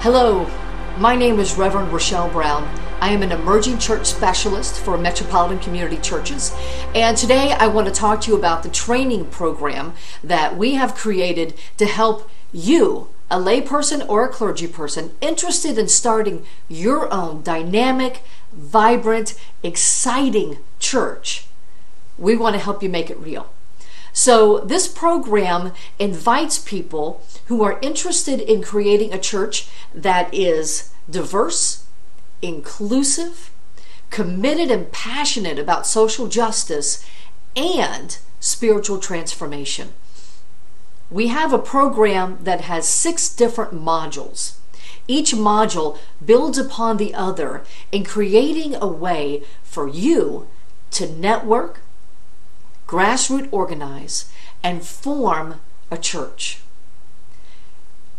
Hello, my name is Reverend Rochelle Brown. I am an emerging church specialist for metropolitan community churches, and today I want to talk to you about the training program that we have created to help you, a layperson or a clergy person, interested in starting your own dynamic, vibrant, exciting church. We want to help you make it real. So this program invites people who are interested in creating a church that is diverse, inclusive, committed and passionate about social justice and spiritual transformation. We have a program that has 6 different modules. Each module builds upon the other in creating a way for you to network, grassroots organize, and form a church.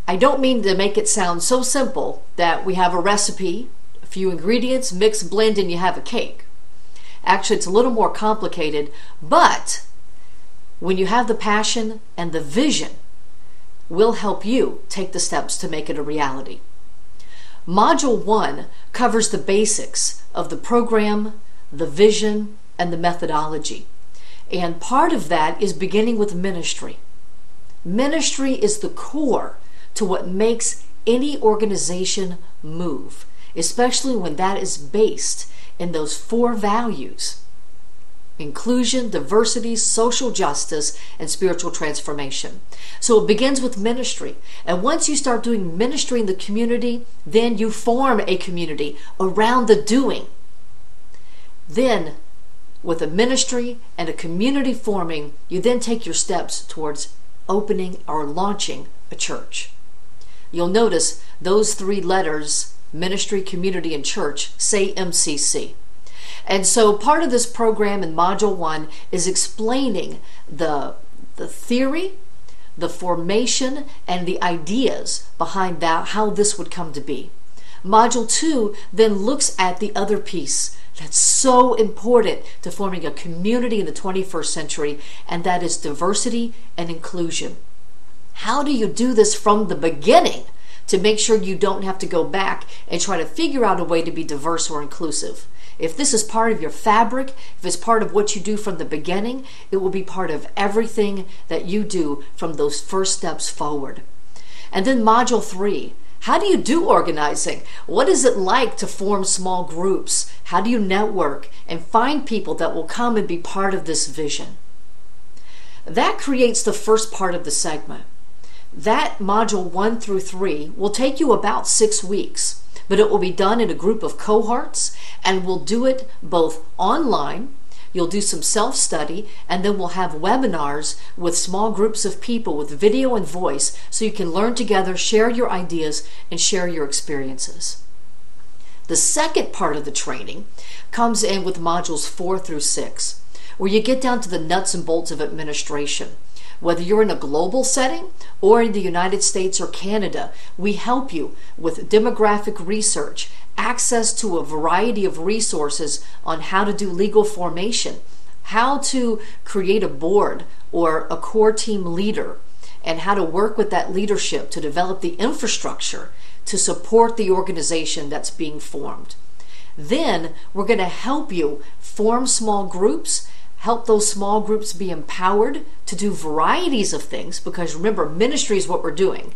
I don't mean to make it sound so simple that we have a recipe, a few ingredients, mix, blend, and you have a cake. Actually, it's a little more complicated, but when you have the passion and the vision, we'll help you take the steps to make it a reality. Module 1 covers the basics of the program, the vision, and the methodology. And part of that is beginning with ministry. Ministry is the core to what makes any organization move, especially when that is based in those 4 values: inclusion, diversity, social justice, and spiritual transformation. So it begins with ministry. And once you start doing ministry in the community, then you form a community around the doing. Then, with a ministry and a community forming, you then take your steps towards opening or launching a church. You'll notice those 3 letters, ministry, community, and church, say MCC. And so part of this program in Module 1 is explaining the theory, the formation, and the ideas behind that, how this would come to be. Module 2 then looks at the other piece that's so important to forming a community in the 21st century, and that is diversity and inclusion. How do you do this from the beginning to make sure you don't have to go back and try to figure out a way to be diverse or inclusive? If this is part of your fabric, if it's part of what you do from the beginning, it will be part of everything that you do from those first steps forward. And then Module 3. How do you do organizing? What is it like to form small groups? How do you network and find people that will come and be part of this vision? That creates the first part of the segment. That Module 1 through 3 will take you about 6 weeks, but it will be done in a group of cohorts, and we'll do it both online. You'll do some self-study, and then we'll have webinars with small groups of people with video and voice so you can learn together, share your ideas, and share your experiences. The second part of the training comes in with modules 4 through 6, where you get down to the nuts and bolts of administration. Whether you're in a global setting or in the United States or Canada, we help you with demographic research, access to a variety of resources on how to do legal formation, how to create a board or a core team leader, and how to work with that leadership to develop the infrastructure to support the organization that's being formed. Then we're going to help you form small groups, help those small groups be empowered to do varieties of things, because remember, ministry is what we're doing,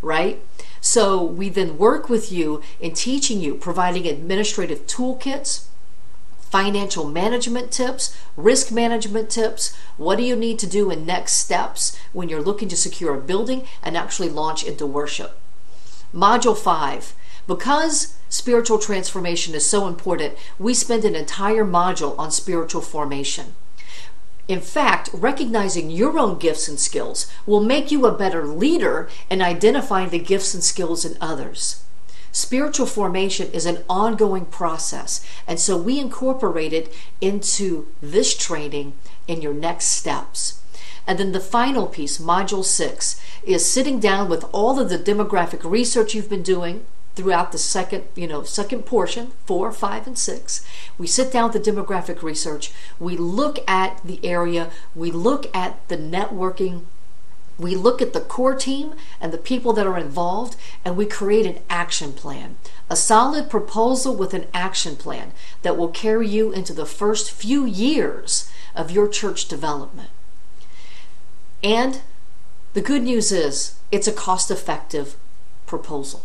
right? So we then work with you in teaching you, providing administrative toolkits, financial management tips, risk management tips. What do you need to do in next steps when you're looking to secure a building and actually launch into worship? Module 5. Because spiritual transformation is so important, we spend an entire module on spiritual formation. In fact, recognizing your own gifts and skills will make you a better leader in identifying the gifts and skills in others. Spiritual formation is an ongoing process, and so we incorporate it into this training in your next steps. And then the final piece, Module 6, is sitting down with all of the demographic research you've been doing throughout the second portion, 4, 5, and 6. We sit down with the demographic research. We look at the area. We look at the networking We look at the core team and the people that are involved, and we create an action plan, a solid proposal with an action plan that will carry you into the first few years of your church development. And the good news is it's a cost-effective proposal.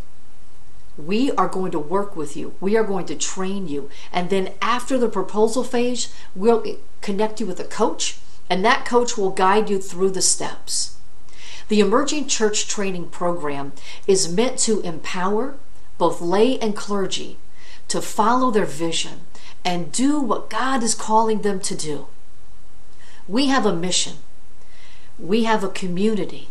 We are going to work with you. We are going to train you. And then after the proposal phase, we'll connect you with a coach, and that coach will guide you through the steps. The Emerging Church Training Program is meant to empower both lay and clergy to follow their vision and do what God is calling them to do. We have a mission. We have a community,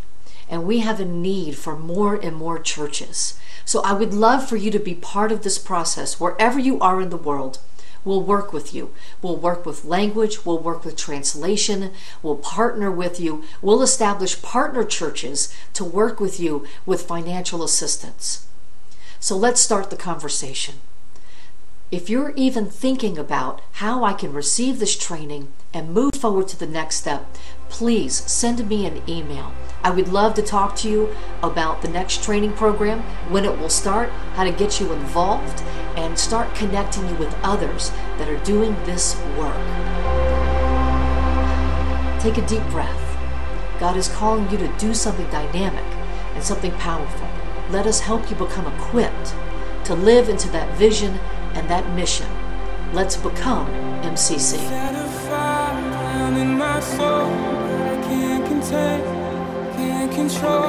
and we have a need for more and more churches. So I would love for you to be part of this process wherever you are in the world. We'll work with you. We'll work with language. We'll work with translation. We'll partner with you. We'll establish partner churches to work with you with financial assistance. So let's start the conversation. If you're even thinking about how I can receive this training and move forward to the next step, please send me an email. I would love to talk to you about the next training program, when it will start, how to get you involved, and start connecting you with others that are doing this work. Take a deep breath. God is calling you to do something dynamic and something powerful. Let us help you become equipped to live into that vision and that mission. Let's become MCC. Control.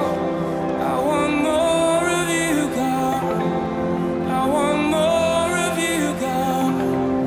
I want more.